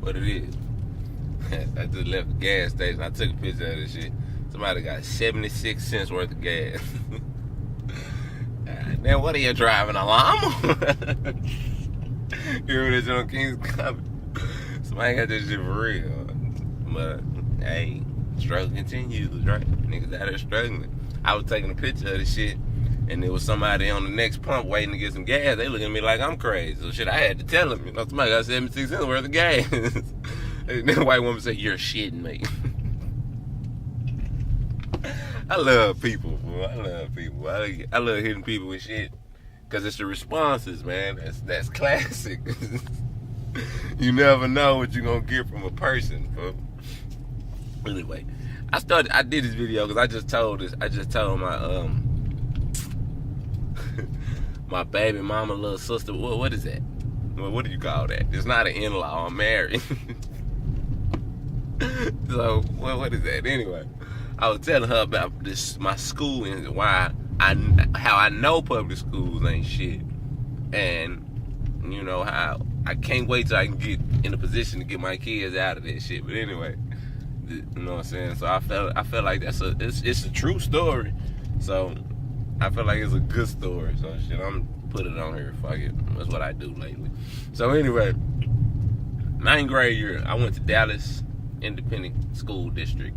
what it is. I just left the gas station. I took a picture of this shit. Somebody got 76 cents worth of gas. Then what are you driving, a llama? You remember this on King's Common? Somebody got this shit for real. But, hey, struggle continues, right? Niggas out there struggling. I was taking a picture of this shit, and there was somebody on the next pump waiting to get some gas. They looking at me like I'm crazy. So shit, I had to tell them, somebody got 76 cents worth of gas. And then the white woman said, "You're shitting me." I love people, bro. I love people. I love hitting people with shit. Because it's the responses, man. That's classic. You never know what you're going to get from a person, bro. Anyway, I did this video because I just told my my baby mama little sister, what is that? What do you call that? It's not an in-law, I'm married. So what is that? Anyway, I was telling her about my school and how I know public schools ain't shit, and you know how I can't wait till I can get in a position to get my kids out of that shit. But anyway, you know what I'm saying? So I felt like it's a true story. So I feel like it's a good story. So shit, I'm put it on here. Fuck it. That's what I do lately. So anyway, 9th grade year, I went to Dallas Independent School District,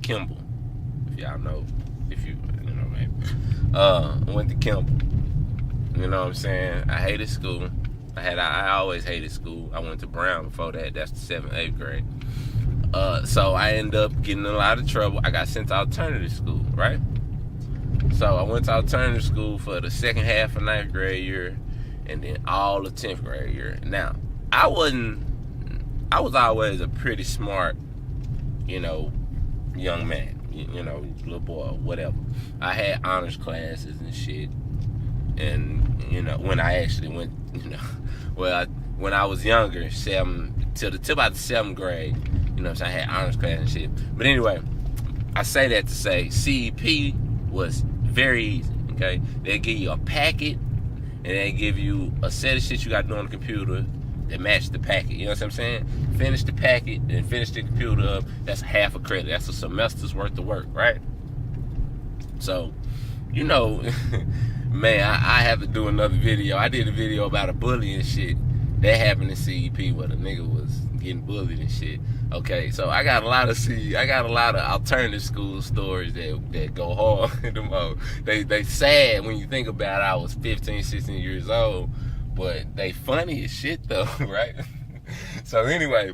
Kimball. If y'all know, maybe. I went to Kimball. You know what I'm saying? I hated school. I always hated school. I went to Brown before that. That's the 7th, 8th grade. So I ended up getting in a lot of trouble. I got sent to alternative school, right? So I went to alternative school for the second half of 9th grade year, and then all of 10th grade year. Now, I was always a pretty smart, young man. Little boy, whatever. I had honors classes and shit. And, when I actually went, when I was younger, till about the 7th grade, so I had honors class and shit. But anyway, I say that to say CEP was very easy, okay? They give you a packet, and they give you a set of shit you got to do on the computer that match the packet. You know what I'm saying? Finish the packet and finish the computer up. That's half a credit. That's a semester's worth of work, right? So, man, I have to do another video. I did a video about a bully and shit. That happened in CEP where the nigga was getting bullied and shit. Okay, so I got a lot of alternative school stories that go hard. They sad when you think about it. I was 15, 16 years old. But they funny as shit though, right? So anyway,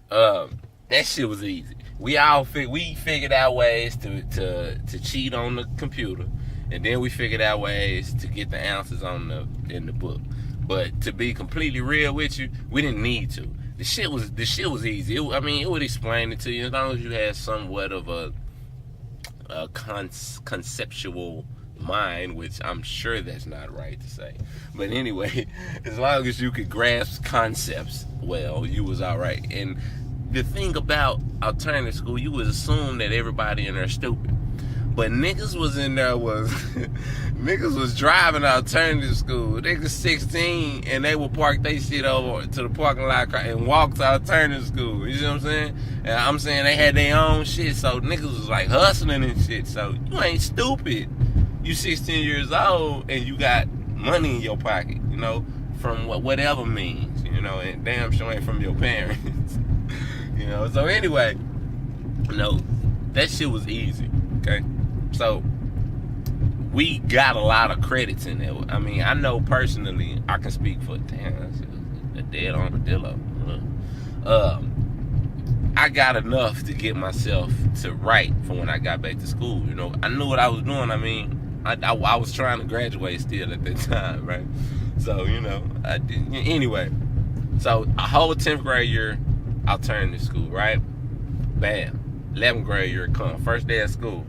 that shit was easy. We figured out ways to cheat on the computer, and then we figured out ways to get the answers in the book. But to be completely real with you, we didn't need to. The shit was easy. It would explain it to you as long as you had somewhat of a conceptual mind, which I'm sure that's not right to say. But anyway, as long as you could grasp concepts well, you was all right. And the thing about alternative school, you would assume that everybody in there stupid. But niggas was in there niggas was driving alternative school. Niggas 16 and they would park their shit over to the parking lot and walk to alternative school. You see what I'm saying? And I'm saying they had their own shit, so niggas was like hustling and shit. So you ain't stupid. You 16 years old and you got money in your pocket, from whatever means, and damn sure ain't from your parents. So anyway, that shit was easy, okay? So we got a lot of credits in there. I mean, I know personally, I can speak for, that's a dead armadillo. I got enough to get myself to write for when I got back to school, I knew what I was doing. I mean, I was trying to graduate still at that time, right? So, I did. Anyway, so a whole 10th grade year, alternative school, right? Bam. 11th grade year come. First day of school.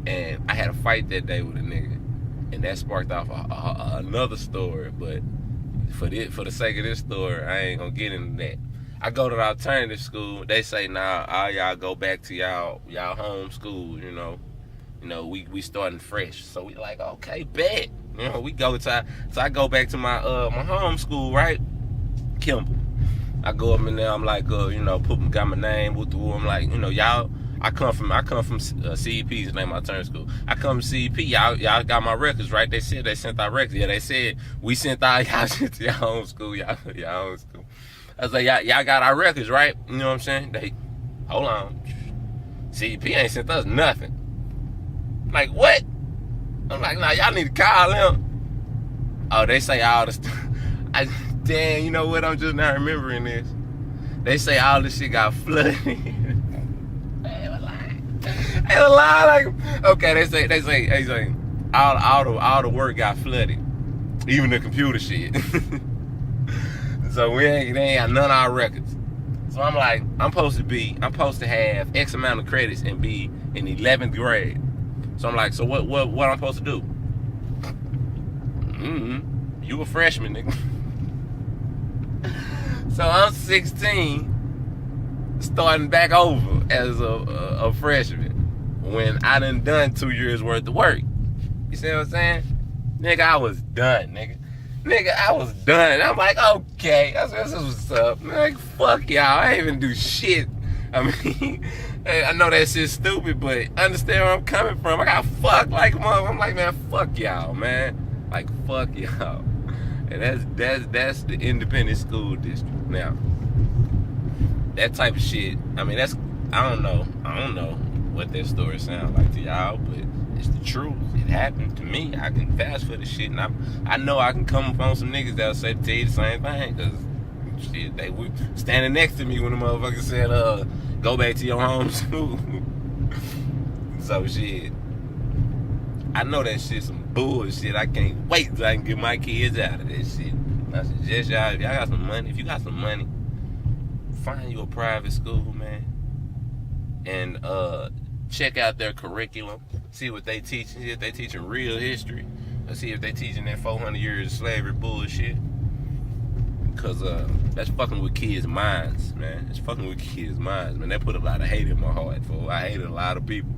And I had a fight that day with a nigga. And that sparked off another story. But for the sake of this story, I ain't going to get into that. I go to the alternative school. They say, nah, all y'all go back to y'all home school, we starting fresh. So we like, okay, bet. We go to, so I go back to my my home school, right? Kimball. I go up in there, I'm like, got my name with the I'm like, y'all. I come from CEP, is the name of my turn school. I come from CEP, y'all got my records, right? They said they sent our records. Yeah, they said we sent our y'all shit to y'all own school, y'all own school. I was like, y'all got our records, right? You know what I'm saying? They, hold on, CEP ain't sent us nothing. I'm like, what? I'm like, nah, y'all need to call them. Oh, they say all this. Damn, you know what? I'm just not remembering this. They say all this shit got flooded. They were lying. Like, okay, they say all the work got flooded, even the computer shit. So they ain't got none of our records. So I'm like, I'm supposed to have X amount of credits and be in 11th grade. So I'm like, so what I'm supposed to do? You a freshman, nigga. So I'm 16, starting back over as a freshman when I done 2 years worth of work. You see what I'm saying? Nigga, I was done, nigga. I was done. I'm like, okay, that's what's up. Like, fuck y'all. I ain't even do shit. I mean, I know that shit's stupid, but understand where I'm coming from. I got fucked like a mother. I'm like, man, fuck y'all, man. Like, fuck y'all. And that's the independent school district. Now, that type of shit, I mean, I don't know what that story sounds like to y'all, but it's the truth. It happened to me. I can vouch for the shit, and I know I can come upon some niggas that'll tell you the same thing, because shit, they were standing next to me when the motherfucker said, go back to your home school. So shit, I know that shit some bullshit. I can't wait till I can get my kids out of this shit. I suggest y'all, if y'all got some money, if you got some money, find you a private school, man, and check out their curriculum, see what they teaching, see if they teaching real history, or see if they teaching that 400 years of slavery bullshit. Cause that's fucking with kids' minds, man. It's fucking with kids' minds, man. That put a lot of hate in my heart, for I hated a lot of people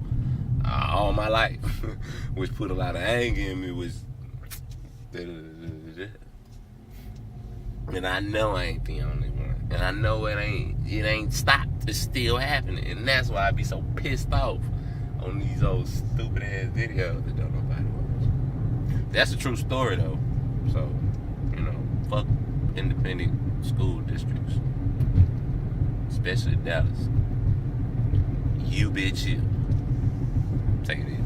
all my life, which put a lot of anger in me. Was and I know I ain't the only one, and I know it ain't stopped. It's still happening, and that's why I be so pissed off on these old stupid ass videos that don't nobody watch. That's a true story though. So, fuck independent school districts, especially Dallas. You bitch you. Take it easy.